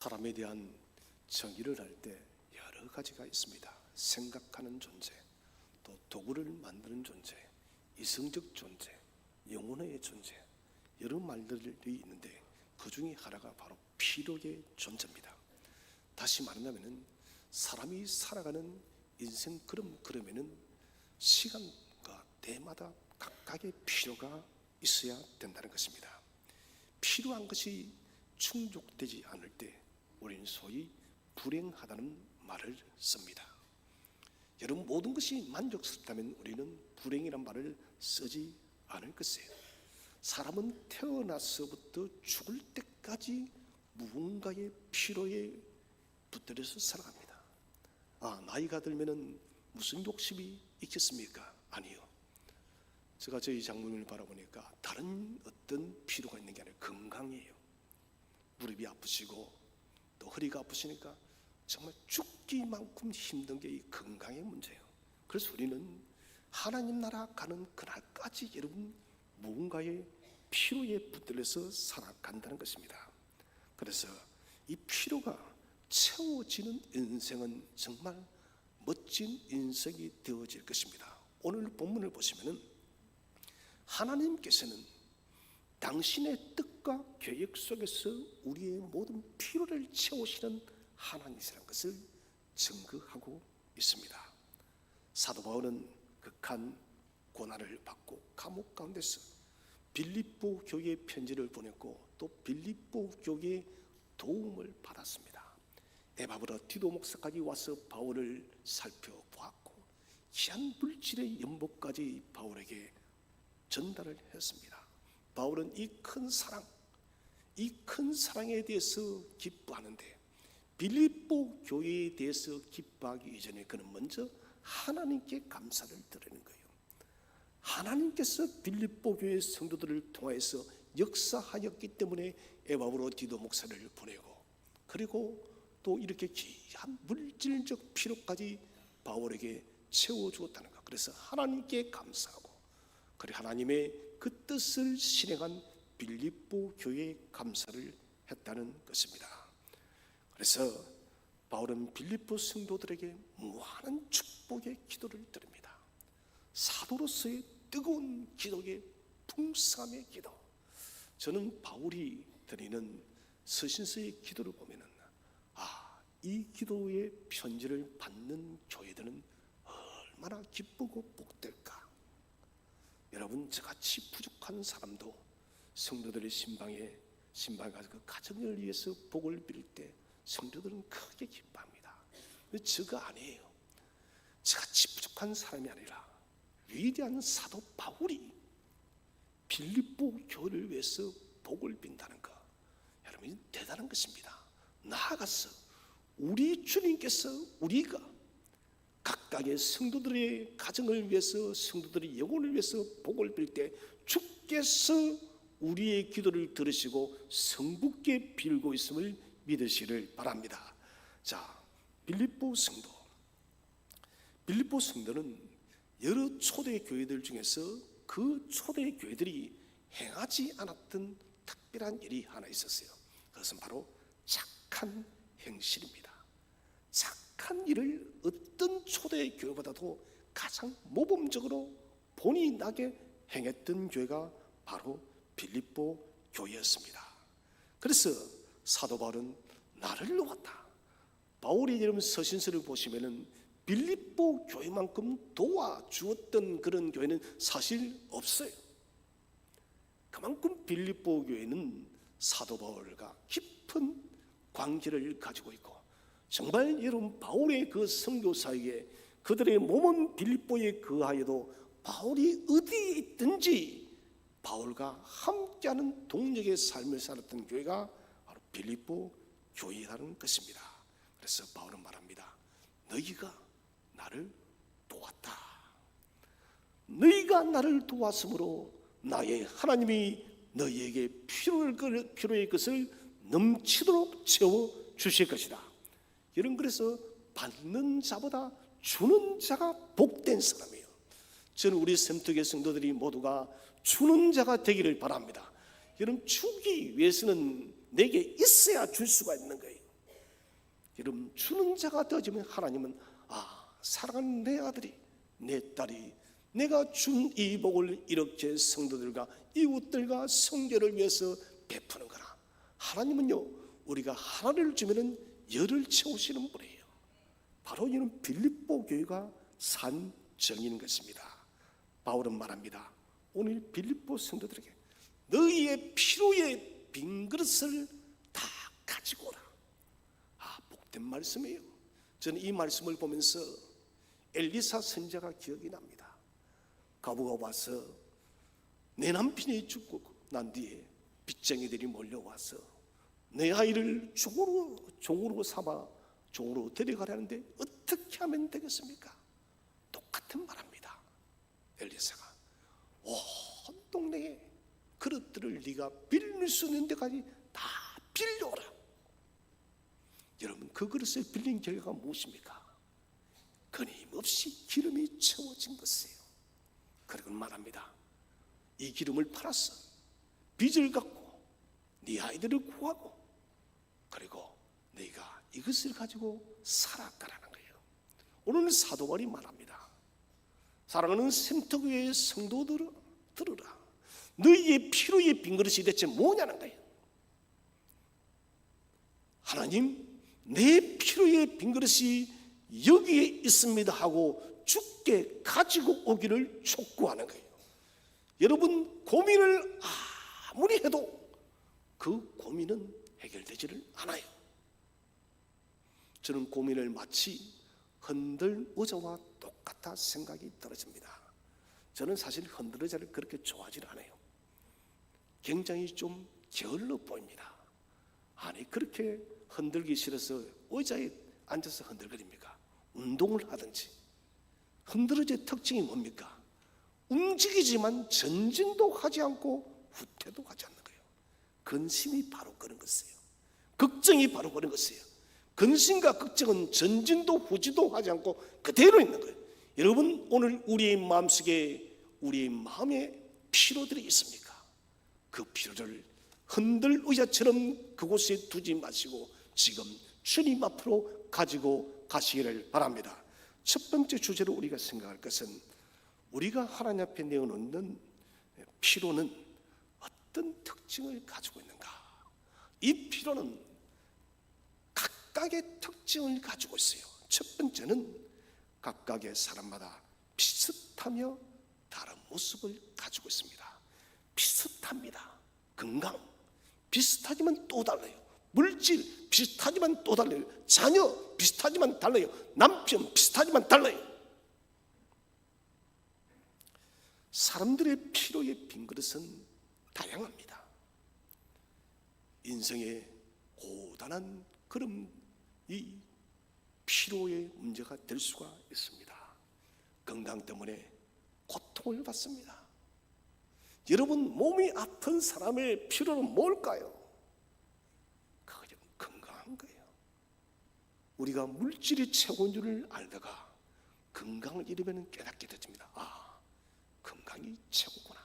사람에 대한 정의를 할 때 여러 가지가 있습니다. 생각하는 존재, 또 도구를 만드는 존재, 이성적 존재, 영혼의 존재, 여러 말들이 있는데 그 중에 하나가 바로 필요의 존재입니다. 다시 말한다면 사람이 살아가는 인생 그러면은 시간과 때마다 각각의 필요가 있어야 된다는 것입니다. 필요한 것이 충족되지 않을 때 우리는 소위 불행하다는 말을 씁니다. 여러분, 모든 것이 만족스럽다면 우리는 불행이란 말을 쓰지 않을 것이에요. 사람은 태어나서부터 죽을 때까지 무언가의 필요에 붙들려서 살아갑니다. 나이가 들면은 무슨 욕심이 있겠습니까? 아니요. 제가 저희 장모님을 바라보니까 다른 어떤 필요가 있는 게 아니라 건강이에요. 무릎이 아프시고 또 허리가 아프시니까 정말 죽기만큼 힘든 게 이 건강의 문제예요. 그래서 우리는 하나님 나라 가는 그날까지 여러분 무언가의 필요에 붙들려서 살아간다는 것입니다. 그래서 이 필요가 채워지는 인생은 정말 멋진 인생이 되어질 것입니다. 오늘 본문을 보시면은 하나님께서는 당신의 뜻과 계획 속에서 우리의 모든 필요를 채우시는 하나님이라는 것을 증거하고 있습니다. 사도 바울은 극한 고난을 받고 감옥 가운데서 빌립보 교회에 편지를 보냈고 또 빌립보 교회의 도움을 받았습니다. 에바브라 디도 목사까지 와서 바울을 살펴보았고 귀한 물질의 연복까지 바울에게 전달을 했습니다. 바울은 이 큰 사랑에 대해서 기뻐하는데 빌립보 교회에 대해서 기뻐하기 이전에 그는 먼저 하나님께 감사를 드리는 거예요. 하나님께서 빌립보 교회 성도들을 통해서 역사하였기 때문에 에바브로 디도 목사를 보내고 그리고 또 이렇게 귀한 물질적 필요까지 바울에게 채워주었다는 것. 그래서 하나님께 감사하고 그리고 하나님의 그 뜻을 실행한 빌립보 교회에 감사를 했다는 것입니다. 그래서 바울은 빌립보 성도들에게 무한한 축복의 기도를 드립니다. 사도로서의 뜨거운 기도의 풍성함의 기도. 저는 바울이 드리는 서신서의 기도를 보면은 이 기도의 편지를 받는 교회들은 얼마나 기쁘고 복될까. 여러분, 저같이 부족한 사람도 성도들의 신방에 가서 그 가정을 위해서 복을 빌 때 성도들은 크게 기뻐합니다. 저가 아니에요. 저같이 부족한 사람이 아니라 위대한 사도 바울이 빌립보 교회를 위해서 복을 빈다는 것, 여러분 대단한 것입니다. 나아가서 우리 주님께서 우리가 각각의 성도들의 가정을 위해서 성도들의 영혼을 위해서 복을 빌 때 주께서 우리의 기도를 들으시고 성부께 빌고 있음을 믿으시를 바랍니다. 자, 빌립보 성도는 여러 초대 교회들 중에서 그 초대 교회들이 행하지 않았던 특별한 일이 하나 있었어요. 그것은 바로 착한 행실입니다. 착한 일을 어떤 초대 교회보다도 가장 모범적으로 본이 나게 행했던 교회가 바로 빌립보 교회였습니다. 그래서 사도 바울은 나를 놓았다. 바울이 여러분 서신서를 보시면은 빌립보 교회만큼 도와주었던 그런 교회는 사실 없어요. 그만큼 빌립보 교회는 사도 바울과 깊은 관계를 가지고 있고 정말 여러분 바울의 그 선교 사이에 그들의 몸은 빌립보에 거하여도 바울이 어디에 있든지 바울과 함께하는 동력의 삶을 살았던 교회가 바로 빌립보 교회라는 것입니다. 그래서 바울은 말합니다. 너희가 나를 도왔다. 너희가 나를 도왔으므로 나의 하나님이 너희에게 필요의 것을 넘치도록 채워 주실 것이다. 여러분, 그래서 받는 자보다 주는 자가 복된 사람이에요. 저는 우리 샘터교회 성도들이 모두가 주는 자가 되기를 바랍니다. 여러분, 주기 위해서는 내게 있어야 줄 수가 있는 거예요. 여러분, 주는 자가 되어지면 하나님은 사랑하는 내 아들이, 내 딸이 내가 준 이 복을 이렇게 성도들과 이웃들과 성결을 위해서 베푸는구나. 하나님은요, 우리가 하나를 주면은 열을 채우시는 분이에요. 바로 이는 빌립보 교회가 산 정인 것입니다. 바울은 말합니다. 오늘 빌립보 성도들에게 너희의 필요의 빈 그릇을 다 가지고 오라. 복된 말씀이에요. 저는 이 말씀을 보면서 엘리사 선지자가 기억이 납니다. 과부가 와서 내 남편이 죽고 난 뒤에 빚쟁이들이 몰려와서 내 아이를 종으로 삼아 종으로 데려가려는데 어떻게 하면 되겠습니까? 똑같은 말합니다. 엘리사가 온 동네에 그릇들을 네가 빌릴 수 있는 데까지 다 빌려오라. 여러분, 그 그릇을 빌린 결과가 무엇입니까? 끊임없이 기름이 채워진 것이에요. 그리고 말합니다. 이 기름을 팔아서 빚을 갚고 네 아이들을 구하고 그리고 네가 이것을 가지고 살아가라는 거예요. 오늘 사도 바울이 말합니다. 사랑하는 센터교회의 성도들아, 들으라. 너희의 필요의 빈 그릇이 대체 뭐냐는 거예요. 하나님, 내 필요의 빈 그릇이 여기에 있습니다 하고 주께 가지고 오기를 촉구하는 거예요. 여러분, 고민을 아무리 해도 그 고민은 해결되지를 않아요. 저는 고민을 마치 흔들 의자와 똑같아 생각이 떨어집니다. 저는 사실 흔들 의자를 그렇게 좋아하지 않아요. 굉장히 좀 게을러 보입니다. 아니, 그렇게 흔들기 싫어서 의자에 앉아서 흔들거립니까? 운동을 하든지. 흔들어지의 특징이 뭡니까? 움직이지만 전진도 하지 않고 후퇴도 하지 않는 거예요. 근심이 바로 그런 것이에요. 걱정이 바로 그런 것이에요. 근심과 걱정은 전진도 후지도 하지 않고 그대로 있는 거예요. 여러분, 오늘 우리의 마음속에 우리의 마음에 피로들이 있습니까? 그 피로를 흔들 의자처럼 그곳에 두지 마시고 지금 주님 앞으로 가지고 가시기를 바랍니다. 첫 번째 주제로 우리가 생각할 것은 우리가 하나님 앞에 내어놓는 피로는 어떤 특징을 가지고 있는가? 이 피로는 각각의 특징을 가지고 있어요. 첫 번째는 각각의 사람마다 비슷하며 다른 모습을 가지고 있습니다. 비슷합니다. 건강 비슷하지만 또 달라요. 물질 비슷하지만 또 달라요. 자녀 비슷하지만 달라요. 남편 비슷하지만 달라요. 사람들의 필요의 빈 그릇은 다양합니다. 인생의 고단한 그런 이 피로의 문제가 될 수가 있습니다. 건강 때문에 고통을 받습니다. 여러분, 몸이 아픈 사람의 피로는 뭘까요? 그게 건강한 거예요. 우리가 물질이 최고인 줄을 알다가 건강을 잃으면 깨닫게 됩니다. 건강이 최고구나.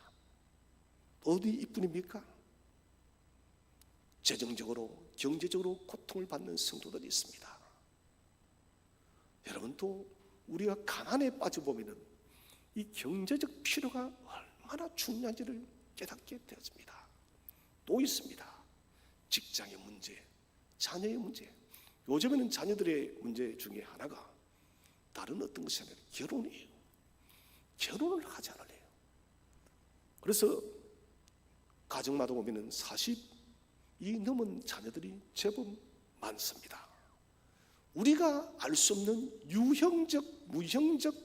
어디 이뿐입니까? 재정적으로, 경제적으로 고통을 받는 성도들이 있습니다. 여러분, 또 우리가 가난에 빠져보면 이 경제적 필요가 얼마나 중요한지를 깨닫게 되었습니다. 또 있습니다. 직장의 문제, 자녀의 문제. 요즘에는 자녀들의 문제 중에 하나가 다른 어떤 것이 아니라 결혼이에요. 결혼을 하지 않으래요. 그래서 가정마다 보면 40이 넘은 자녀들이 제법 많습니다. 우리가 알 수 없는 유형적, 무형적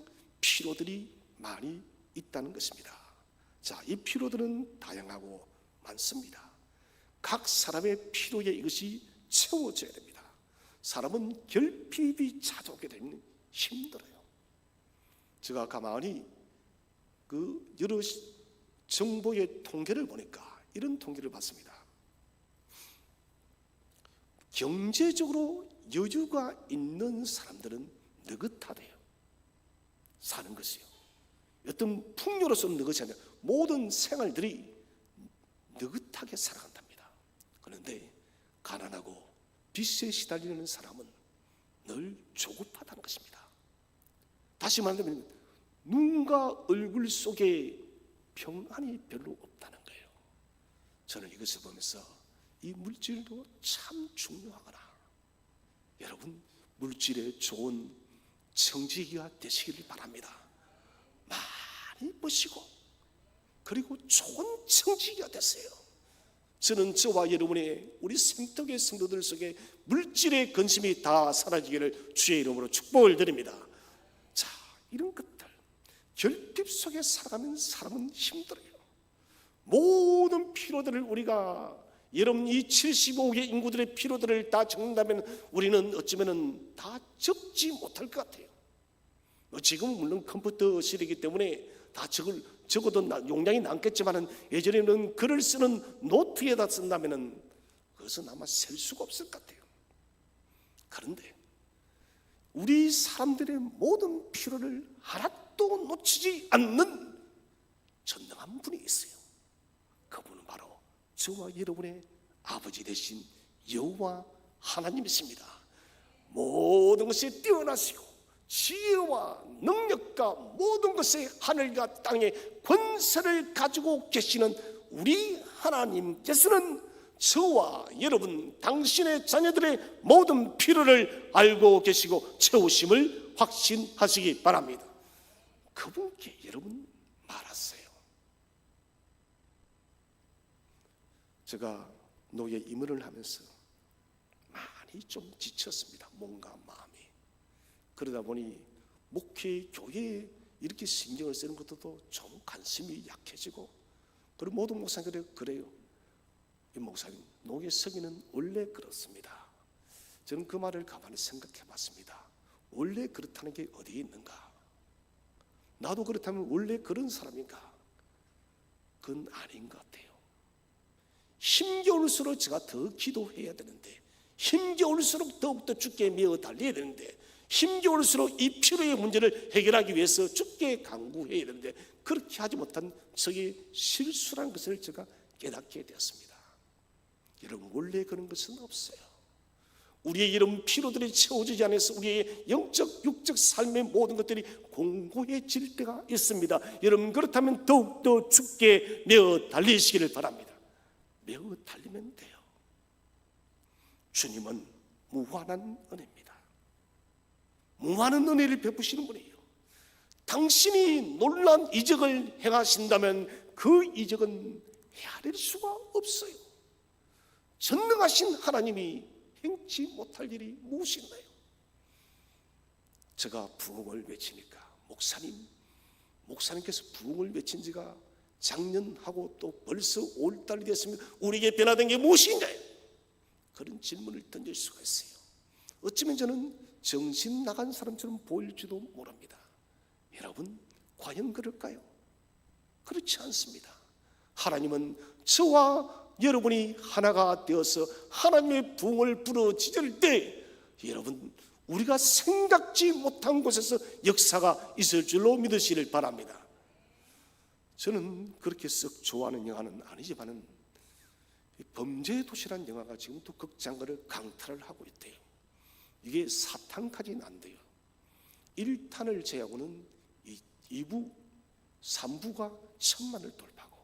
피로들이 많이 있다는 것입니다. 자, 이 피로들은 다양하고 많습니다. 각 사람의 피로에 이것이 채워져야 됩니다. 사람은 결핍이 찾아오게 되면 힘들어요. 제가 가만히 그 여러 정보의 통계를 보니까 이런 통계를 봤습니다. 경제적으로 여유가 있는 사람들은 느긋하대요. 사는 것이요. 어떤 풍요로서 느긋이 아니라 모든 생활들이 느긋하게 살아간답니다. 그런데 가난하고 빚에 시달리는 사람은 늘 조급하다는 것입니다. 다시 말하면 눈과 얼굴 속에 평안이 별로 없다는 거예요. 저는 이것을 보면서 이 물질도 참 중요하구나. 여러분, 물질에 좋은 청지기가 되시기를 바랍니다. 많이 버시고 그리고 좋은 청지기가 되세요. 저는 저와 여러분의 우리 생떡의 성도들 속에 물질의 근심이 다 사라지기를 주의 이름으로 축복을 드립니다. 자, 이런 것들 결핍 속에 살아가면 사람은 힘들어요. 모든 피로들을 우리가 여러분 이 75억의 인구들의 피로들을 다 적는다면 우리는 어쩌면 다 적지 못할 것 같아요. 지금은 물론 컴퓨터 시대이기 때문에 다 적어도 용량이 남겠지만 예전에는 글을 쓰는 노트에다 쓴다면 그것은 아마 셀 수가 없을 것 같아요. 그런데 우리 사람들의 모든 필요를 하나도 놓치지 않는 전능한 분이 있어요. 그분은 바로 저와 여러분의 아버지 되신 여호와 하나님이십니다. 모든 것에 뛰어나시고 지혜와 능력과 모든 것에 하늘과 땅의 권세를 가지고 계시는 우리 하나님께서는 저와 여러분 당신의 자녀들의 모든 필요를 알고 계시고 채우심을 확신하시기 바랍니다. 그분께 여러분 말하세요. 제가 노예 임원을 하면서 많이 좀 지쳤습니다. 몸과 마음이. 그러다 보니 목회, 교회에 이렇게 신경을 쓰는 것도 좀 관심이 약해지고, 그리고 모든 목사님들이 그래요. 이 목사님, 노예 서기는 원래 그렇습니다. 저는 그 말을 가만히 생각해 봤습니다. 원래 그렇다는 게 어디에 있는가? 나도 그렇다면 원래 그런 사람인가? 그건 아닌 것 같아요. 힘겨울수록 제가 더 기도해야 되는데, 힘겨울수록 더욱더 주께 매어 달려야 되는데, 힘겨울수록 이 필요의 문제를 해결하기 위해서 주께 간구해야 되는데, 그렇게 하지 못한 저의 실수라는 것을 제가 깨닫게 되었습니다. 여러분, 원래 그런 것은 없어요. 우리의 이런 피로들이 채워지지 않아서 우리의 영적, 육적 삶의 모든 것들이 공고해질 때가 있습니다. 여러분, 그렇다면 더욱더 주께 매어 달리시기를 바랍니다. 매어 달리면 돼요. 주님은 무한한 은혜입니다. 무한한 은혜를 베푸시는 분이에요. 당신이 놀라운 이적을 행하신다면 그 이적은 헤아릴 수가 없어요. 전능하신 하나님이 행치 못할 일이 무엇이 있나요? 제가 부흥을 외치니까 목사님께서 부흥을 외친 지가 작년하고 또 벌써 5월달이 됐으면 우리에게 변화된 게 무엇인가요? 그런 질문을 던질 수가 있어요. 어쩌면 저는 정신 나간 사람처럼 보일지도 모릅니다. 여러분, 과연 그럴까요? 그렇지 않습니다. 하나님은 저와 여러분이 하나가 되어서 하나님의 부흥을 부르짖을 때, 여러분, 우리가 생각지 못한 곳에서 역사가 있을 줄로 믿으시길 바랍니다. 저는 그렇게 썩 좋아하는 영화는 아니지만은 범죄의 도시라는 영화가 지금도 극장가를 강탈을 하고 있대요. 이게 4탄까지는 안 돼요. 1탄을 제외하고는 2부, 3부가 1000만을 돌파하고,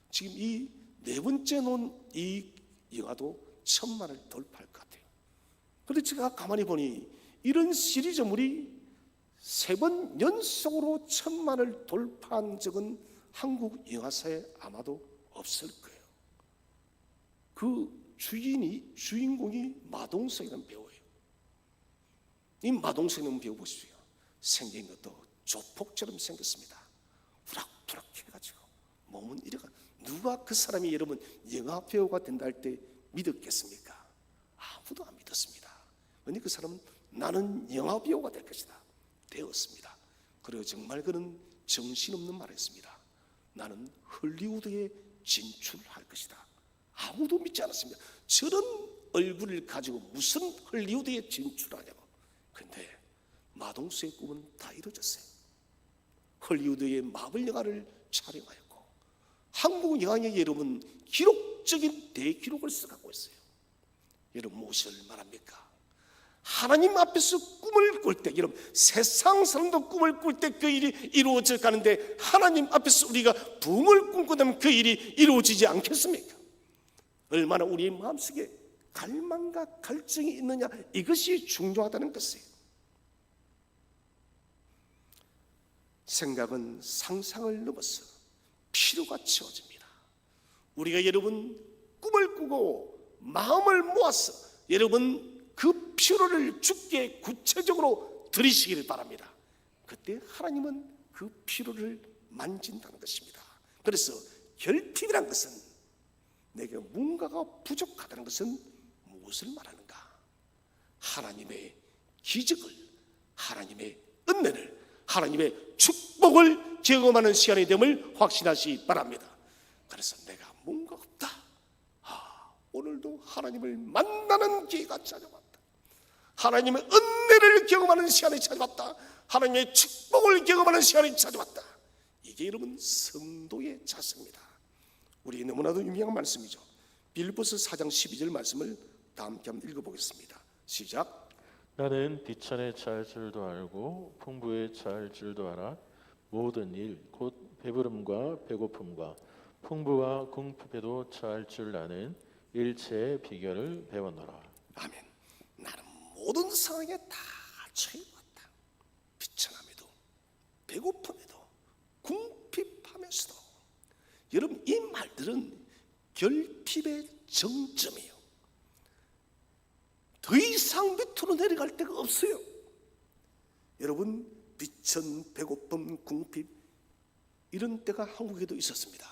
지금 이 네 번째 놓은 이 영화도 1000만을 돌파할 것 같아요. 그런데 제가 가만히 보니 이런 시리즈물이 3번 연속으로 1000만을 돌파한 적은 한국 영화사에 아마도 없을 거예요. 그 주인공이 마동석이라는 배우예요. 이 마동석이라는 배우 보십시오. 생긴 것도 조폭처럼 생겼습니다. 우락부락 해가지고 몸은 이래가, 누가 그 사람이 여러분 영화 배우가 된다 할 때 믿었겠습니까? 아무도 안 믿었습니다. 그런데 그 사람은 나는 영화 배우가 될 것이다 되었습니다. 그리고 정말 그는 정신없는 말을 했습니다. 나는 헐리우드에 진출할 것이다. 아무도 믿지 않았습니다. 저런 얼굴을 가지고 무슨 헐리우드에 진출하냐고. 그런데 마동수의 꿈은 다 이루어졌어요. 헐리우드의 마블 영화를 촬영하였고, 한국 영화의 여러분 기록적인 대기록을 써가고 있어요. 여러분, 무엇을 말합니까? 하나님 앞에서 꿈을 꿀 때, 여러분 세상 사람도 꿈을 꿀 때 그 일이 이루어져 가는데 하나님 앞에서 우리가 부흥을 꿈꾸다면 그 일이 이루어지지 않겠습니까? 얼마나 우리의 마음속에 갈망과 갈증이 있느냐, 이것이 중요하다는 것이에요. 생각은 상상을 넘어서 필요가 채워집니다. 우리가 여러분 꿈을 꾸고 마음을 모아서 여러분 그 필요를 주께 구체적으로 드리시기를 바랍니다. 그때 하나님은 그 필요를 만진다는 것입니다. 그래서 결핍이란 것은, 내게 뭔가가 부족하다는 것은 무엇을 말하는가? 하나님의 기적을, 하나님의 은혜를, 하나님의 축복을 경험하는 시간이 됨을 확신하시기 바랍니다. 그래서 내가 뭔가 없다, 오늘도 하나님을 만나는 기회가 찾아왔다, 하나님의 은혜를 경험하는 시간이 찾아왔다, 하나님의 축복을 경험하는 시간이 찾아왔다. 이게 여러분 성도의 자세입니다. 우리 너무나도 유명한 말씀이죠. 빌립보서 4장 12절 말씀을 다 함께 한번 읽어보겠습니다. 시작. 나는 비천에 처할 줄도 알고 풍부에 처할 줄도 알아. 모든 일 곧 배부름과 배고픔과 풍부와 궁핍에도 처할 줄 아는 일체의 비결을 배웠노라. 아멘. 나는 모든 상황에 다 처해왔다. 비천함에도 배고픔에도 궁핍하면서도. 여러분 이 말들은 결핍의 정점이에요. 더 이상 밑으로 내려갈 데가 없어요. 여러분 비천, 배고픔, 궁핍 이런 때가 한국에도 있었습니다.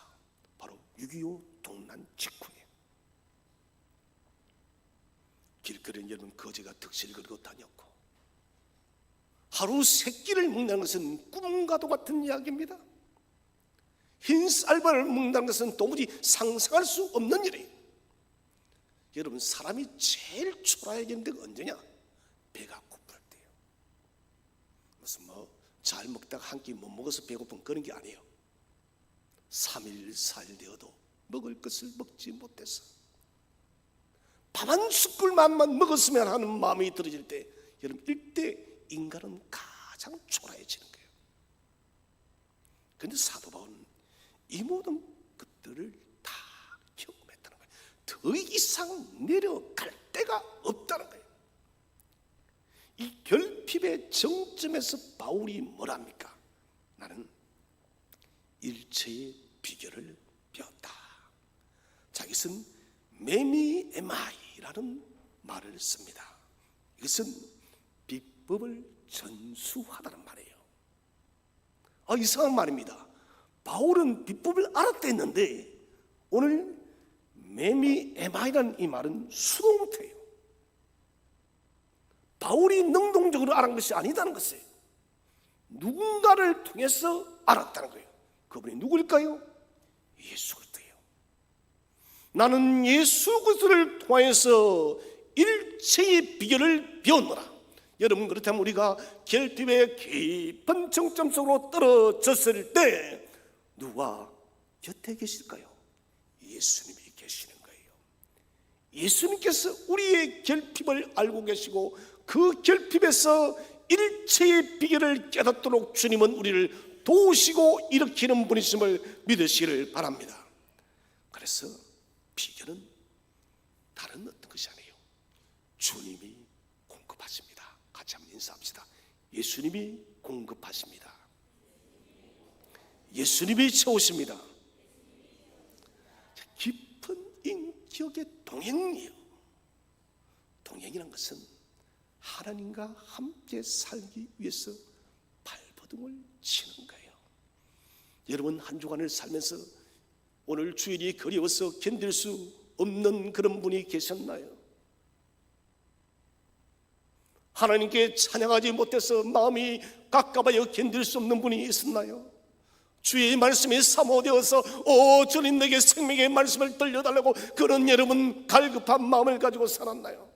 바로 6.25 동란 직후에 길거리는 여러분 거지가 득실 걸고 다녔고, 하루 세 끼를 먹는 것은 꿈과도 같은 이야기입니다. 흰 쌀밥을 먹는다는 것은 도무지 상상할 수 없는 일이에요. 여러분 사람이 제일 초라해지는 데가 언제냐? 배가 고플 때요. 무슨 잘 먹다가 한 끼 못 먹어서 배고픈 그런 게 아니에요. 3일 4일 되어도 먹을 것을 먹지 못해서 밥 한 숟갈만 먹었으면 하는 마음이 들어질 때, 여러분 이때 인간은 가장 초라해지는 거예요. 그런데 사도 바울은 이 모든 것들을 다 경험했다는 거예요. 더 이상 내려갈 데가 없다는 거예요. 이 결핍의 정점에서 바울이 뭐랍니까? 나는 일체의 비결을 배웠다. 자, 이것은 메미에마이라는 말을 씁니다. 이것은 비법을 전수하다는 말이에요. 이상한 말입니다. 바울은 비법을 알았다 했는데 오늘 메미에마이라는 이 말은 수도 못해요. 바울이 능동적으로 알은 것이 아니다는 것이에요. 누군가를 통해서 알았다는 거예요. 그분이 누구일까요? 예수 그리스도예요. 나는 예수 그리스도를 통해서 일체의 비결을 배웠노라. 여러분 그렇다면 우리가 결핍의 깊은 정점 속으로 떨어졌을 때 누가 곁에 계실까요? 예수님이 계시는 거예요. 예수님께서 우리의 결핍을 알고 계시고 그 결핍에서 일체의 비결을 깨닫도록 주님은 우리를 도우시고 일으키는 분이심을 믿으시기를 바랍니다. 그래서 비결은 다른 어떤 것이 아니에요. 주님이 공급하십니다. 같이 한번 인사합시다. 예수님이 공급하십니다. 예수님이 채우십니다. 깊은 인격의 동행이에요. 동행이란 것은 하나님과 함께 살기 위해서 발버둥을 치는 거예요. 여러분 한 주간을 살면서 오늘 주일이 그리워서 견딜 수 없는 그런 분이 계셨나요? 하나님께 찬양하지 못해서 마음이 갑갑하여 견딜 수 없는 분이 있었나요? 주의 말씀이 사모되어서 주님 내게 생명의 말씀을 들려달라고 그런 여러분 갈급한 마음을 가지고 살았나요?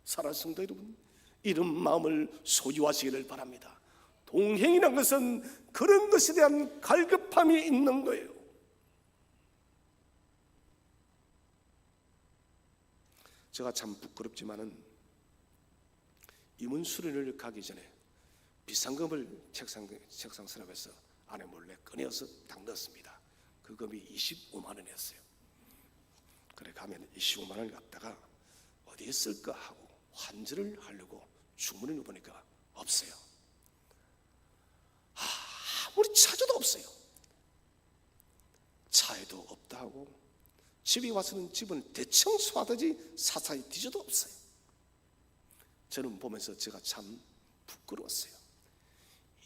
사랑하는 성도 여러분, 이런 마음을 소유하시기를 바랍니다. 동행이란 것은 그런 것에 대한 갈급함이 있는 거예요. 제가 참 부끄럽지만은 임원 수련을 가기 전에 비상금을 책상 서랍에서 안에 몰래 꺼내어서 딱 넣었습니다. 그 금이 25만 원이었어요. 그래 가면 25만 원을 갖다가 어디에 쓸까 하고 환전을 하려고 주문을 해보니까 없어요. 아무리 찾아도 없어요. 차에도 없다 하고 집에 와서는 집을 대청소하듯이 사사히 뒤져도 없어요. 저는 보면서 제가 참 부끄러웠어요.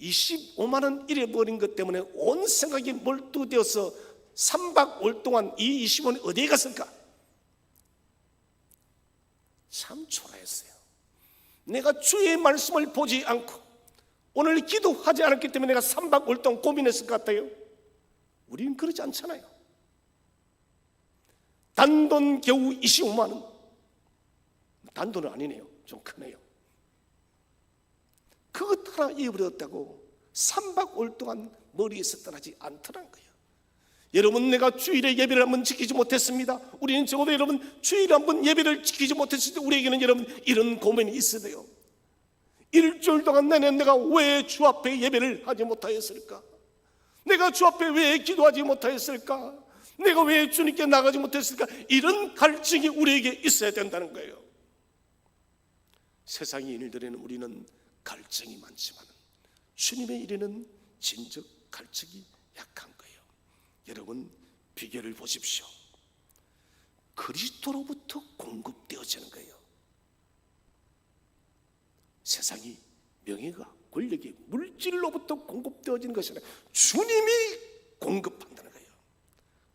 25만 원 잃어버린 것 때문에 온 생각이 몰두되어서 3박 5일 동안 이 25만 원이 어디에 갔을까? 참 초라했어요. 내가 주의 말씀을 보지 않고 오늘 기도하지 않았기 때문에 내가 3박 5일 동안 고민했을 것 같아요. 우리는 그러지 않잖아요. 단돈 겨우 25만 원. 단돈은 아니네요. 좀 크네요. 그것 하나 잃어버렸다고 3박 5일 동안 머리에서 떠나지 않더란 거예요. 여러분, 내가 주일에 예배를 한번 지키지 못했습니다. 우리는 적어도 여러분 주일에 한번 예배를 지키지 못했을 때 우리에게는 여러분 이런 고민이 있어야 돼요. 일주일 동안 내가 왜 주 앞에 예배를 하지 못하였을까? 내가 주 앞에 왜 기도하지 못하였을까? 내가 왜 주님께 나가지 못했을까? 이런 갈증이 우리에게 있어야 된다는 거예요. 세상의 일들에는 우리는 갈증이 많지만 주님의 일에는 진즉 갈증이 약한 거예요. 여러분, 비결을 보십시오. 그리스도로부터 공급되어지는 거예요. 세상이 명예가 권력이 물질로부터 공급되어지는 것이 아니라 주님이 공급한다는 거예요.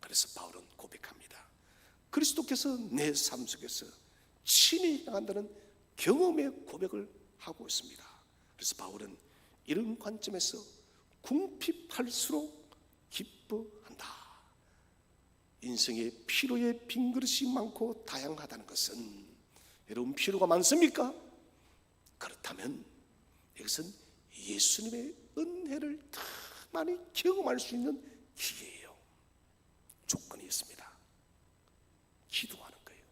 그래서 바울은 고백합니다. 그리스도께서 내 삶 속에서 친히 향한다는 경험의 고백을 하고 있습니다. 그래서 바울은 이런 관점에서 궁핍할수록 기뻐한다. 인생의 피로의 빈그릇이 많고 다양하다는 것은, 여러분 피로가 많습니까? 그렇다면 이것은 예수님의 은혜를 더 많이 경험할 수 있는 기회예요. 조건이 있습니다. 기도하는 거예요.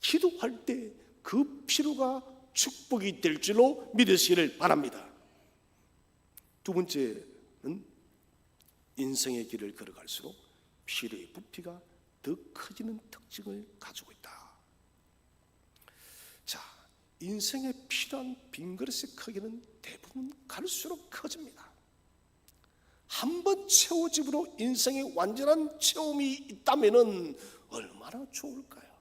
기도할 때 그 피로가 축복이 될 줄로 믿으시기를 바랍니다. 두 번째는 인생의 길을 걸어갈수록 피로의 부피가 더 커지는 특징을 가지고 있다. 자, 인생의 필요한 빈그릇의 크기는 대부분 갈수록 커집니다. 한번 채워짐으로 인생의 완전한 체험이 있다면 얼마나 좋을까요?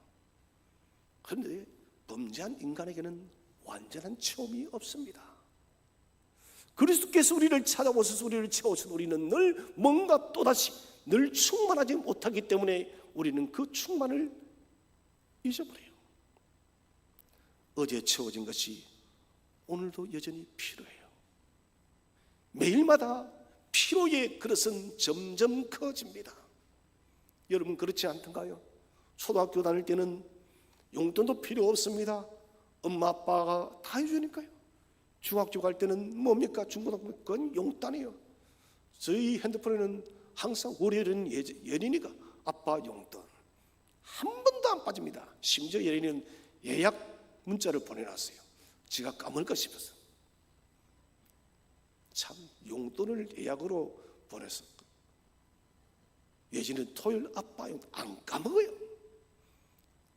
그런데 범죄한 인간에게는 완전한 체험이 없습니다. 그리스도께서 우리를 찾아오셔서 우리를 채워서 우리는 늘 뭔가 또다시 늘 충만하지 못하기 때문에 우리는 그 충만을 잊어버려요. 어제 채워진 것이 오늘도 여전히 필요해요. 매일마다 피로의 그릇은 점점 커집니다. 여러분 그렇지 않던가요? 초등학교 다닐 때는 용돈도 필요 없습니다. 엄마 아빠가 다 해주니까요. 중학교 갈 때는 뭡니까? 중고등학교 그건 용돈이에요. 저희 핸드폰에는 항상 월요일은 예린이가 아빠 용돈 한 번도 안 빠집니다. 심지어 예린이는 예약 문자를 보내놨어요. 지가 까먹을까 싶어서. 참 용돈을 예약으로 보내서 예진이는 토요일 아빠 용돈 안 까먹어요.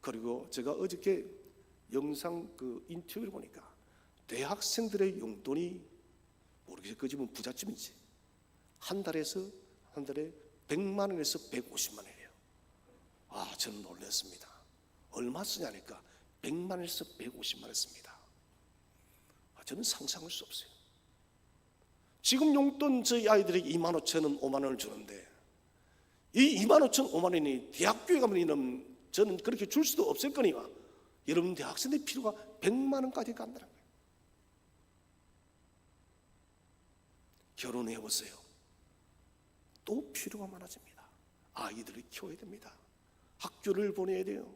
그리고 제가 어저께 영상 그 인터뷰를 보니까 대학생들의 용돈이 모르겠어요. 그 집은 부잣집인지 한 달에 100만 원에서 150만 원이에요. 아, 저는 놀랐습니다. 얼마 쓰냐니까 100만 원에서 150만 원 씁니다. 저는 상상할 수 없어요. 지금 용돈 저희 아이들에게 2만 5천 원, 5만 원을 주는데 이 2만 5천, 5만 원이 대학교에 가면 저는 그렇게 줄 수도 없을 거니까 여러분 대학생들 필요가 100만 원까지 간다는 거예요. 결혼해 보세요. 또 필요가 많아집니다. 아이들을 키워야 됩니다. 학교를 보내야 돼요.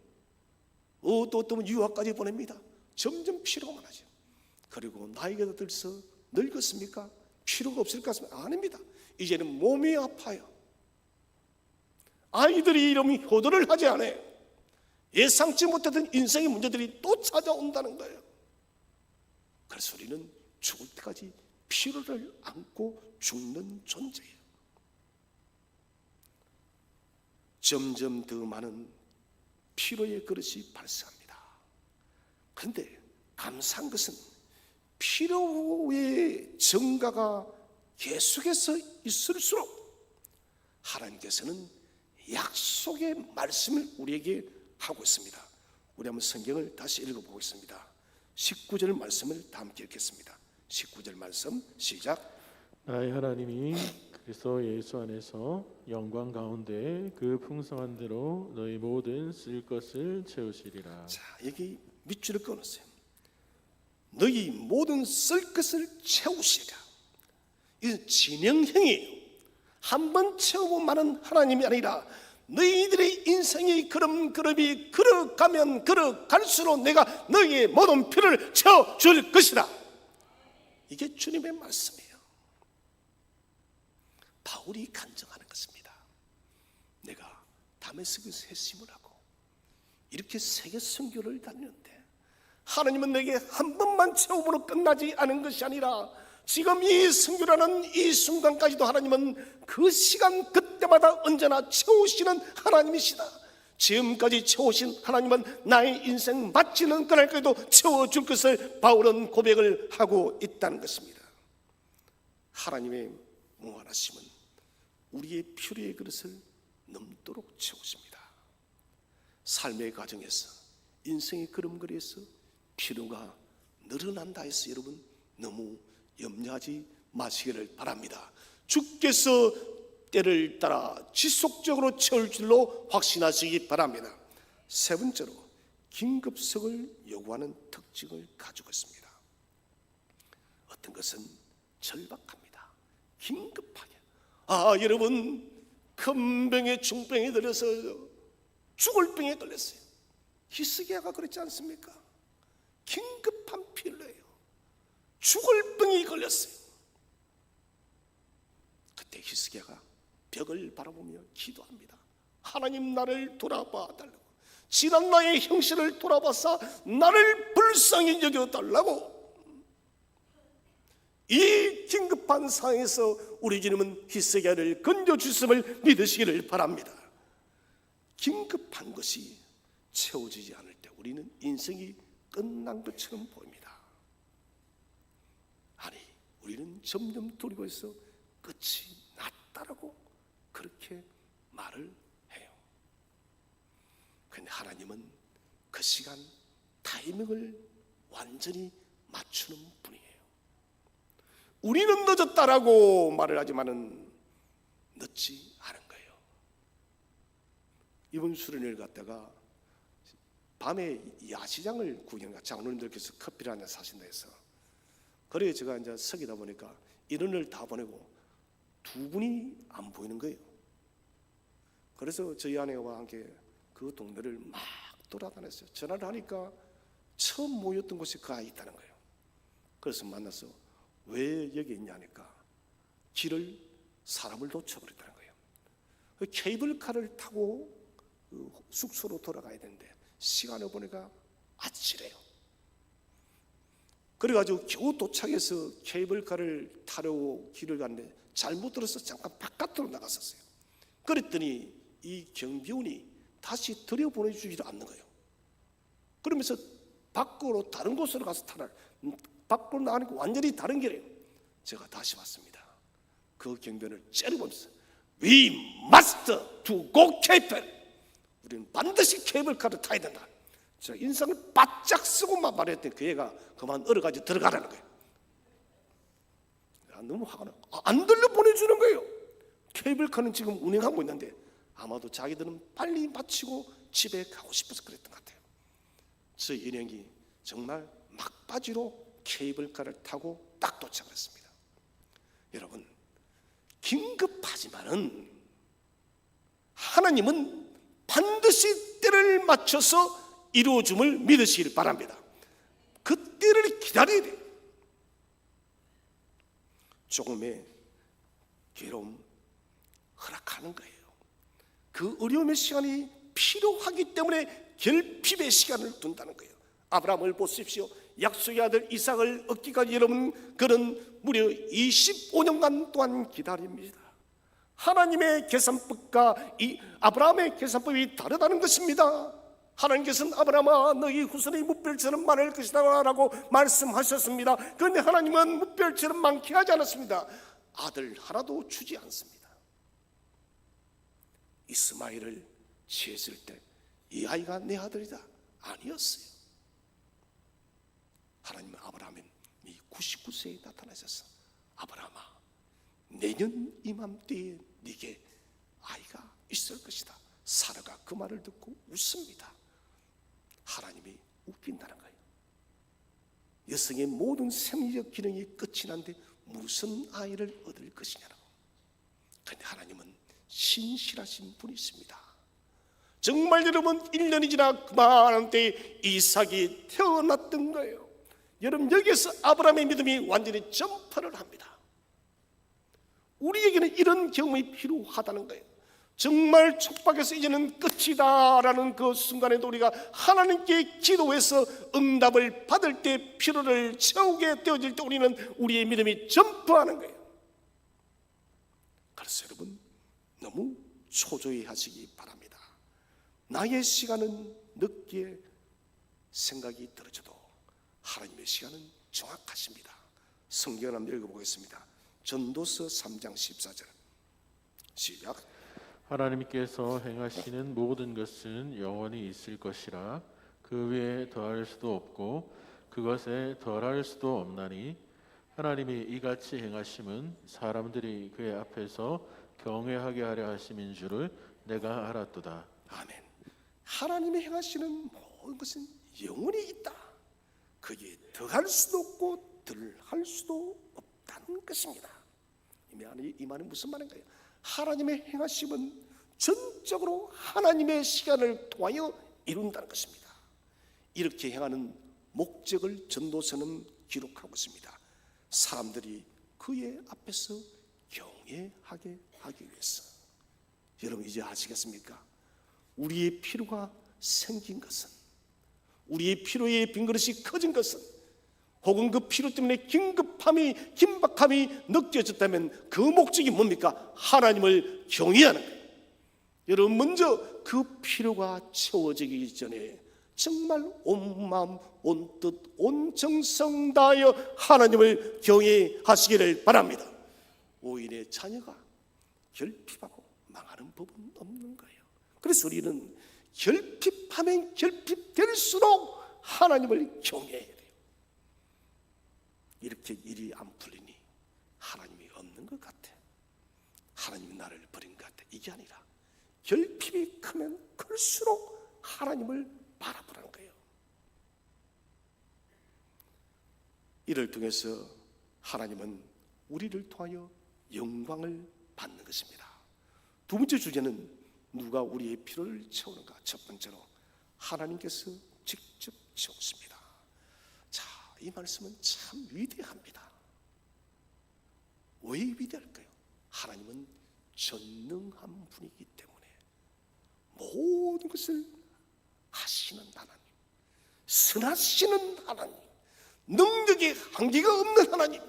또 어떤 유학까지 보냅니다. 점점 필요가 많아져요. 그리고 나이가 들어서 늙었습니까? 필요가 없을 것 같습니다. 아닙니다. 이제는 몸이 아파요. 아이들이 이러면 효도를 하지 않아요. 예상치 못했던 인생의 문제들이 또 찾아온다는 거예요. 그래서 우리는 죽을 때까지 피로를 안고 죽는 존재예요. 점점 더 많은 피로의 그릇이 발생합니다. 그런데 감사한 것은 피로의 증가가 계속해서 있을수록 하나님께서는 약속의 말씀을 우리에게 하고 있습니다. 우리 한번 성경을 다시 읽어보겠습니다. 19절 말씀을 다 함께 읽겠습니다. 19절 말씀 시작. 나의 하나님이 그리스도 예수 안에서 영광 가운데 그 풍성한 대로 너희 모든 쓸 것을 채우시리라. 자, 여기 밑줄을 끊었어요. 너희 모든 쓸 것을 채우시리라. 이건 진행형이에요. 한 번 채우고 마는 하나님이 아니라 너희들의 인생의 걸음걸음이 걸어가면 걸어갈수록 내가 너희의 모든 필요를 채워줄 것이다. 이게 주님의 말씀이에요. 바울이 간증하는 것입니다. 내가 다메섹에서 회심을 하고 이렇게 세계 선교를 다니는데 하나님은 내게 한 번만 채움으로 끝나지 않은 것이 아니라 지금 이 선교라는 이 순간까지도 하나님은 그 시간 그때마다 언제나 채우시는 하나님이시다. 지금까지 채우신 하나님은 나의 인생 마치는 그날까지도 채워줄 것을 바울은 고백을 하고 있다는 것입니다. 하나님의 무한하심은 우리의 필요의 그릇을 넘도록 채우십니다. 삶의 과정에서 인생의 걸음걸이에서 필요가 늘어난다 해서 여러분 너무 염려하지 마시기를 바랍니다. 주께서 때를 따라 지속적으로 채울 줄로 확신하시기 바랍니다. 세 번째로 긴급성을 요구하는 특징을 가지고 있습니다. 어떤 것은 절박합니다. 긴급하게. 여러분 큰 병에 중병에 들려서 죽을 병에 걸렸어요. 히스기야가 그렇지 않습니까? 긴급한 필요예요. 죽을 병이 걸렸어요. 그때 히스기야가 벽을 바라보며 기도합니다. 하나님 나를 돌아봐 달라고. 지난 나의 형실을 돌아봐서 나를 불쌍히 여겨달라고. 이 긴급한 상황에서 우리 주님은 히스기야를 건져주심을 믿으시기를 바랍니다. 긴급한 것이 채워지지 않을 때 우리는 인생이 끝난 것처럼 보입니다. 아니, 우리는 점점 돌이고 있어 끝이 났다라고 그렇게 말을 해요. 그런데 하나님은 그 시간 타이밍을 완전히 맞추는 분이에요. 우리는 늦었다라고 말을 하지만은 늦지 않은 거예요. 이번 수련회를 갔다가 밤에 야시장을 구경가 장로님들께서 커피를 한잔 사신다 해서 그래 제가 이제 서기다 보니까 인원을 다 보내고 두 분이 안 보이는 거예요. 그래서 저희 아내와 함께 그 동네를 막 돌아다녔어요. 전화를 하니까 처음 모였던 곳이 그 아이 있다는 거예요. 그래서 만나서 왜 여기 있냐니까 길을 사람을 놓쳐버렸다는 거예요. 케이블카를 타고 숙소로 돌아가야 되는데 시간을 보니까 아찔해요. 그래가지고 겨우 도착해서 케이블카를 타려고 길을 갔는데 잘못 들어서 잠깐 바깥으로 나갔었어요. 그랬더니 이 경비원이 다시 들여보내주지 않는 거예요. 그러면서 밖으로 다른 곳으로 가서 타라. 밖으로 나가니까 완전히 다른 길이에요. 제가 다시 봤습니다. 그 경비원을 째려보면서 We must to go cable. 우리는 반드시 케이블카를 타야 된다. 제가 인상을 바짝 쓰고만 말했더니 그 애가 그만 얼어가지고 들어가라는 거예요. 너무 화가 나요. 안 들려 보내주는 거예요. 케이블카는 지금 운행하고 있는데 아마도 자기들은 빨리 마치고 집에 가고 싶어서 그랬던 것 같아요. 저 일행이 정말 막바지로 케이블카를 타고 딱 도착했습니다. 여러분 긴급하지만은 하나님은 반드시 때를 맞춰서 이루어줌을 믿으시길 바랍니다. 그 때를 기다려야 돼요. 조금의 괴로움 허락하는 거예요. 그 어려움의 시간이 필요하기 때문에 결핍의 시간을 둔다는 거예요. 아브라함을 보십시오. 약속의 아들 이삭을 얻기까지 여러분 그는 무려 25년간 또한 기다립니다. 하나님의 계산법과 이 아브라함의 계산법이 다르다는 것입니다. 하나님께서는 아브라함아 너희 후손이 무별처럼 많을 것이다 라고 말씀하셨습니다. 그런데 하나님은 무별처럼 많게 하지 않았습니다. 아들 하나도 주지 않습니다. 이스마엘을 취했을 때 이 아이가 내 아들이다 아니었어요. 하나님은 아브라함이 99세에 나타나셔서 아브라함아 내년 이맘때에 네게 아이가 있을 것이다. 사라가 그 말을 듣고 웃습니다. 하나님이 웃긴다는 거예요. 여성의 모든 생리적 기능이 끝이 난데 무슨 아이를 얻을 것이냐고. 그런데 하나님은 신실하신 분이십니다. 정말 여러분 1년이 지나 그만한 때에 이삭이 태어났던 거예요. 여러분 여기에서 아브라함의 믿음이 완전히 점프를 합니다. 우리에게는 이런 경험이 필요하다는 거예요. 정말 촉박해서 이제는 끝이다라는 그 순간에도 우리가 하나님께 기도해서 응답을 받을 때 피로를 채우게 되어질 때 우리는 우리의 믿음이 점프하는 거예요. 그래서 여러분 너무 초조해 하시기 바랍니다. 나의 시간은 늦게 생각이 들어져도 하나님의 시간은 정확하십니다. 성경을 한번 읽어보겠습니다. 전도서 3장 14절 시작. 하나님께서 행하시는 모든 것은 영원히 있을 것이라 그 위에 더할 수도 없고 그것에 덜할 수도 없나니 하나님이 이같이 행하심은 사람들이 그의 앞에서 경외하게 하려 하심인 줄을 내가 알았도다. 아멘. 하나님이 행하시는 모든 것은 영원히 있다. 그게 더할 수도 없고 덜할 수도 없다는 것입니다. 이 말은 무슨 말인가요? 하나님의 행하심은 전적으로 하나님의 시간을 통하여 이룬다는 것입니다. 이렇게 행하는 목적을 전도서는 기록하고 있습니다. 사람들이 그의 앞에서 경외하게 하기 위해서. 여러분 이제 아시겠습니까? 우리의 필요가 생긴 것은, 우리의 필요의 빈그릇이 커진 것은, 혹은 그 필요 때문에 긴박함이 느껴졌다면 그 목적이 뭡니까? 하나님을 경외하는 거예요. 여러분 먼저 그 필요가 채워지기 전에 정말 온 마음, 온 뜻, 온 정성 다하여 하나님을 경외하시기를 바랍니다. 오인의 자녀가 결핍하고 망하는 법은 없는 거예요. 그래서 우리는 결핍하면 결핍될수록 하나님을 경외해야 돼요. 이렇게 일이 안 풀리니 하나님이 없는 것 같아, 하나님이 나를 버린 것 같아, 이게 아니라 결핍이 크면 클수록 하나님을 바라보라는 거예요. 이를 통해서 하나님은 우리를 통하여 영광을 받는 것입니다. 두 번째 주제는 누가 우리의 필요를 채우는가? 첫 번째로 하나님께서 직접 채우십니다. 자, 이 말씀은 참 위대합니다. 왜 위대할까요? 하나님은 전능한 분이기 때문에 모든 것을 하시는 하나님, 선하시는 하나님, 능력의 한계가 없는 하나님,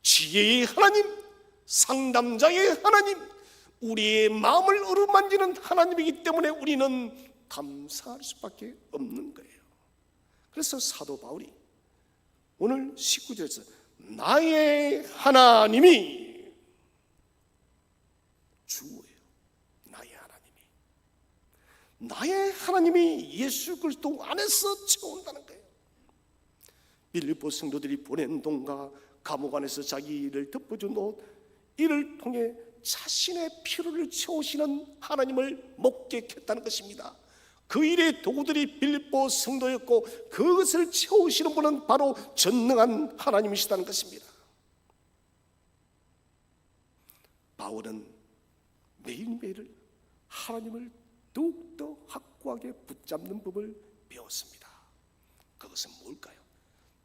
지혜의 하나님, 상담자의 하나님, 우리의 마음을 어루만지는 하나님이기 때문에 우리는 감사할 수밖에 없는 거예요. 그래서 사도 바울이 오늘 19절에서 나의 하나님이 주예요. 나의 하나님이 예수 그리스도 안에서 채운다는 거예요. 빌립보 성도들이 보낸 돈과 감옥 안에서 자기를 덮어준 옷, 이를 통해 자신의 필요를 채우시는 하나님을 목격했다는 것입니다. 그 일의 도구들이 빌립보 성도였고 그것을 채우시는 분은 바로 전능한 하나님이시다는 것입니다. 바울은 매일매일 하나님을 더욱더 확고하게 붙잡는 법을 배웠습니다. 그것은 뭘까요?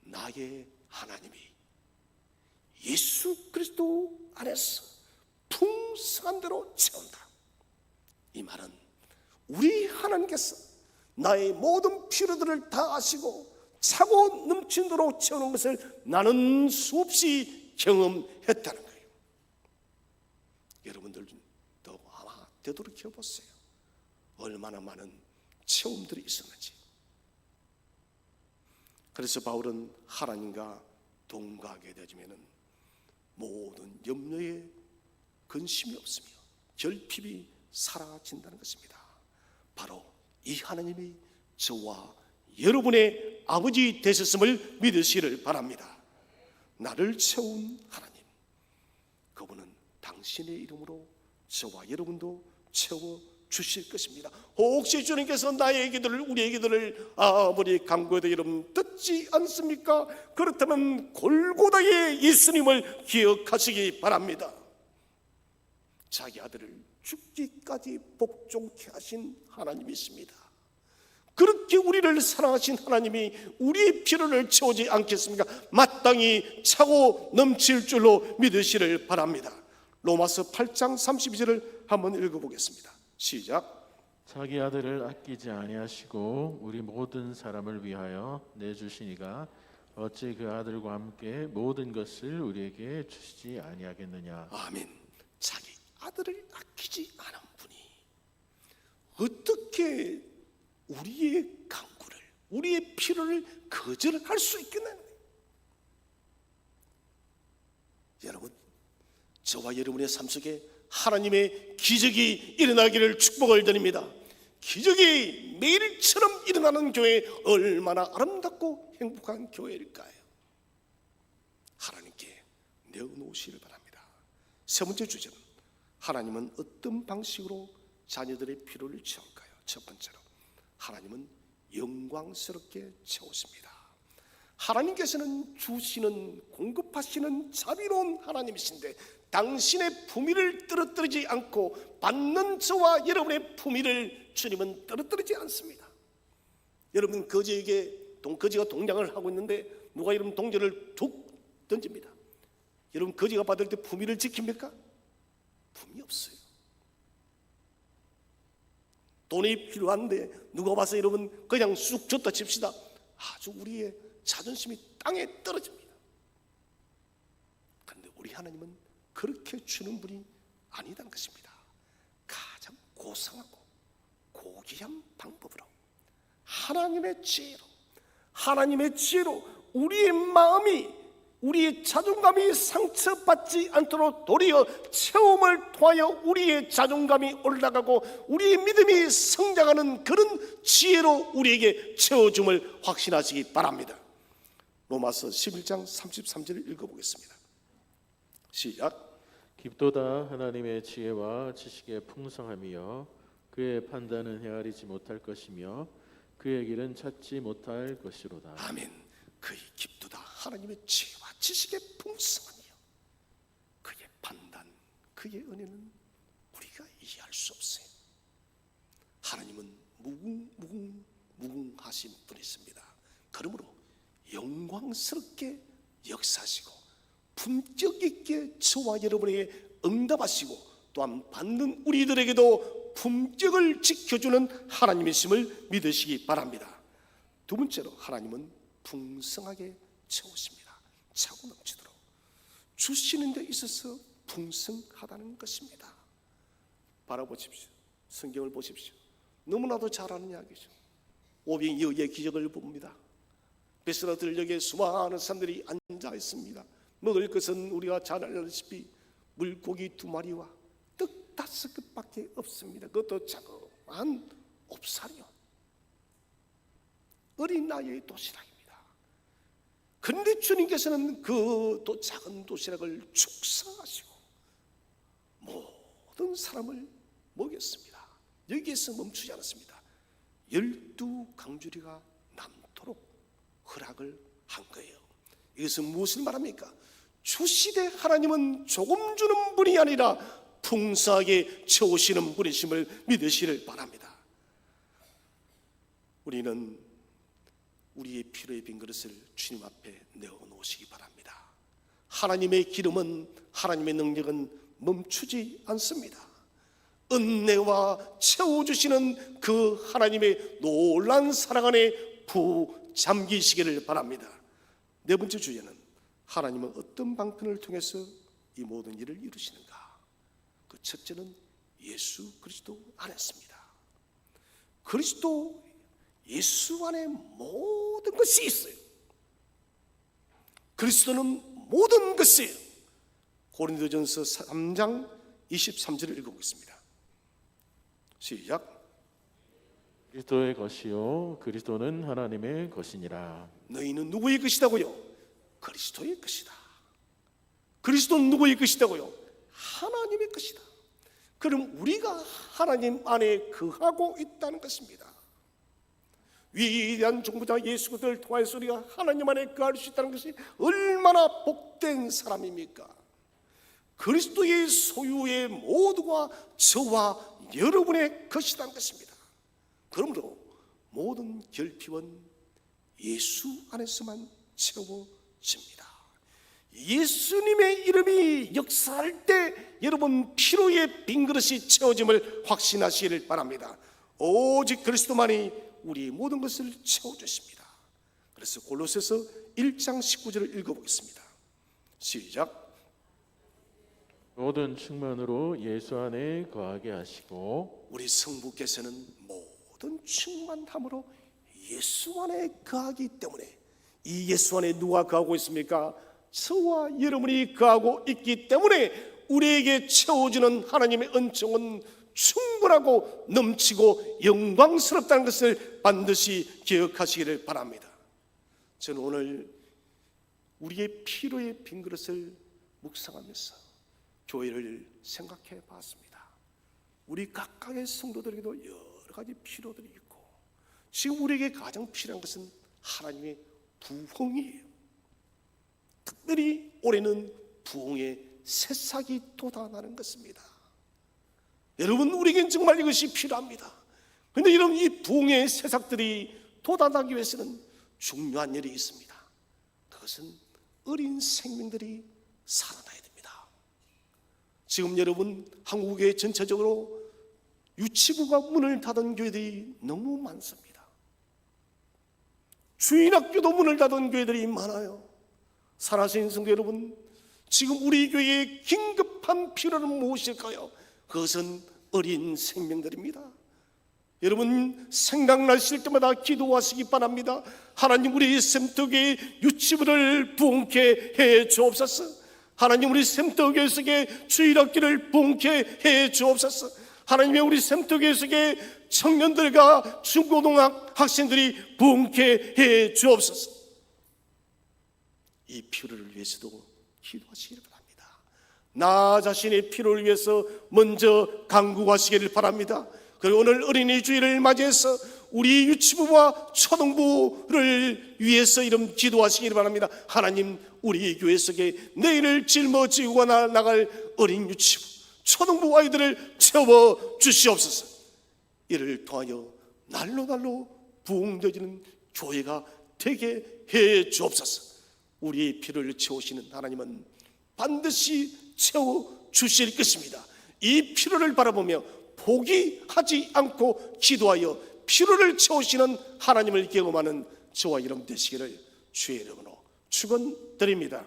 나의 하나님이 예수 그리스도 안에서 풍성한 대로 채운다. 이 말은 우리 하나님께서 나의 모든 필요들을 다 아시고 차고 넘치도록 채우는 것을 나는 수없이 경험했다는 거예요. 여러분들도 아마 되돌이켜 보세요. 얼마나 많은 체험들이 있었는지. 그래서 바울은 하나님과 동거하게 되어지면 모든 염려에 근심이 없으며 결핍이 사라진다는 것입니다. 바로 이 하나님이 저와 여러분의 아버지 되셨음을 믿으시기를 바랍니다. 나를 채운 하나님, 그분은 당신의 이름으로 저와 여러분도 채워 주실 것입니다. 혹시 주님께서 나의 기도를, 우리의 기도를 아무리 간구해도 여러분 듣지 않습니까? 그렇다면 골고다의 예수님을 기억하시기 바랍니다. 자기 아들을 죽기까지 복종케 하신 하나님이십니다. 그렇게 우리를 사랑하신 하나님이 우리의 필요를 채우지 않겠습니까? 마땅히 차고 넘칠 줄로 믿으시를 바랍니다. 로마서 8장 32절을 한번 읽어보겠습니다. 시작. 자기 아들을 아끼지 아니하시고 우리 모든 사람을 위하여 내주시니가 어찌 그 아들과 함께 모든 것을 우리에게 주시지 아니하겠느냐. 아멘. 자기 아들을 아끼지 않은 분이 어떻게 우리의 간구를, 우리의 필요를 거절할 수 있겠나요? 여러분, 저와 여러분의 삶 속에 하나님의 기적이 일어나기를 축복을 드립니다. 기적이 매일처럼 일어나는 교회, 얼마나 아름답고 행복한 교회일까요? 하나님께 내어놓으시길 바랍니다. 세 번째 주제는 하나님은 어떤 방식으로 자녀들의 필요를 채울까요? 첫 번째로 하나님은 영광스럽게 채우십니다. 하나님께서는 주시는, 공급하시는 자비로운 하나님이신데 당신의 품위를 떨어뜨리지 않고 받는 저와 여러분의 품위를 주님은 떨어뜨리지 않습니다. 여러분, 거지가 동냥을 하고 있는데 누가 여러분 동전을 툭 던집니다. 여러분, 거지가 받을 때 품위를 지킵니까? 품위 없어요. 돈이 필요한데 누가 와서 여러분 그냥 쑥 줬다 칩시다. 아주 우리의 자존심이 땅에 떨어집니다. 그런데 우리 하나님은 그렇게 주는 분이 아니다는 것입니다. 가장 고상하고 고귀한 방법으로 하나님의 지혜로 우리의 마음이, 우리의 자존감이 상처받지 않도록 도리어 체험을 통하여 우리의 자존감이 올라가고 우리의 믿음이 성장하는 그런 지혜로 우리에게 채워줌을 확신하시기 바랍니다. 로마서 11장 33절을 읽어보겠습니다. 시작. 깊도다 하나님의 지혜와 지식의 풍성함이여 그의 판단은 헤아리지 못할 것이며 그의 길은 찾지 못할 것이로다. 아멘. 그의 깊도다 하나님의 지혜와 지식의 풍성함이여 그의 판단, 그의 은혜는 우리가 이해할 수 없어요. 하나님은 무궁하신 분이십니다. 그러므로 영광스럽게 역사하시고 품격 있게 저와 여러분에게 응답하시고 또한 받는 우리들에게도 품격을 지켜주는 하나님이심을 믿으시기 바랍니다. 두 번째로 하나님은 풍성하게 채우십니다. 차고 넘치도록 주시는 데 있어서 풍성하다는 것입니다. 바라보십시오. 성경을 보십시오. 너무나도 잘 아는 이야기죠. 오병이어의 기적을 봅니다. 베스라 들녘에 수많은 사람들이 앉아 있습니다. 먹을 것은 우리가 잘 알다시피 물고기 2마리와 떡 5개밖에 없습니다. 그것도 자그마한 옵사리요. 어린 나이의 도시락입니다. 그런데 주님께서는 그 작은 도시락을 축사하시고 모든 사람을 먹였습니다. 여기에서 멈추지 않았습니다. 12강주리가 남도록 허락을 한 거예요. 이것은 무엇을 말합니까? 주시되 하나님은 조금 주는 분이 아니라 풍성하게 채우시는 분이심을 믿으시길 바랍니다. 우리는 우리의 필요의 빈 그릇을 주님 앞에 내어놓으시기 바랍니다. 하나님의 기름은, 하나님의 능력은 멈추지 않습니다. 은혜와 채워주시는 그 하나님의 놀라운 사랑 안에 잠기시기를 바랍니다. 네 번째 주제는 하나님은 어떤 방편을 통해서 이 모든 일을 이루시는가? 그 첫째는 예수 그리스도 안에습니다. 그리스도 예수 안에 모든 것이 있어요. 그리스도는 모든 것이에요. 고린도전서 3장 23절을 읽어보겠습니다. 시작. 그리스도의 것이요 그리스도는 하나님의 것이니라. 너희는 누구의 것이다고요? 그리스도의 것이다. 그리스도는 누구의 것이다고요? 하나님의 것이다. 그럼 우리가 하나님 안에 거하고 있다는 것입니다. 위대한 중보자 예수 그리스도를 통해서 우리가 하나님 안에 거할 수 있다는 것이 얼마나 복된 사람입니까? 그리스도의 소유의 모두가 저와 여러분의 것이라는 것입니다. 그러므로 모든 결핍은 예수 안에서만 채워집니다. 예수님의 이름이 역사할 때 여러분 피로의 빈그릇이 채워짐을 확신하시기를 바랍니다. 오직 그리스도만이 우리 모든 것을 채워주십니다. 그래서 골로새서 1장 19절을 읽어보겠습니다. 시작. 모든 측면으로 예수 안에 거하게 하시고 우리 성부께서는 모든 충만함으로 예수 안에 거하기 때문에 이 예수 안에 누가 거하고 있습니까? 저와 여러분이 거하고 있기 때문에 우리에게 채워주는 하나님의 은총은 충분하고 넘치고 영광스럽다는 것을 반드시 기억하시기를 바랍니다. 저는 오늘 우리의 피로의 빈그릇을 묵상하면서 교회를 생각해 봤습니다. 우리 각각의 성도들에게도 여러 가지 필요들이 있고 지금 우리에게 가장 필요한 것은 하나님의 부흥이에요. 특별히 올해는 부흥의 새싹이 돋아나는 것입니다. 여러분, 우리에겐 정말 이것이 필요합니다. 그런데 여러분, 이 부흥의 새싹들이 돋아나기 위해서는 중요한 일이 있습니다. 그것은 어린 생명들이 살아나야 됩니다. 지금 여러분, 한국에 전체적으로 유치부가 문을 닫은 교회들이 너무 많습니다. 주일학교도 문을 닫은 교회들이 많아요. 살아계신 성도 여러분, 지금 우리 교회의 긴급한 필요는 무엇일까요? 그것은 어린 생명들입니다. 여러분, 생각나실 때마다 기도하시기 바랍니다. 하나님, 우리 샘터교회 유치부를 부흥케 해 주옵소서. 하나님, 우리 샘터교회에 주일학기를 부흥케 해 주옵소서. 하나님의 우리 샘터교회에 청년들과 중고등학 학생들이 부흥케 해 주옵소서. 이 필요를 위해서도 기도하시기를 바랍니다. 나 자신의 필요를 위해서 먼저 간구하시기를 바랍니다. 그리고 오늘 어린이 주일을 맞이해서 우리 유치부와 초등부를 위해서 이런 기도하시기를 바랍니다. 하나님, 우리 교회 속에 내일을 짊어지고 나갈 어린 유치부, 초등부 아이들을 채워 주시옵소서. 이를 통하여 날로 부흥되어지는 교회가 되게 해 주옵소서. 우리의 필요를 채우시는 하나님은 반드시 채워 주실 것입니다. 이 필요를 바라보며 포기하지 않고 기도하여 필요를 채우시는 하나님을 경험하는 저와 여러분 되시기를 주의 이름으로 축원드립니다.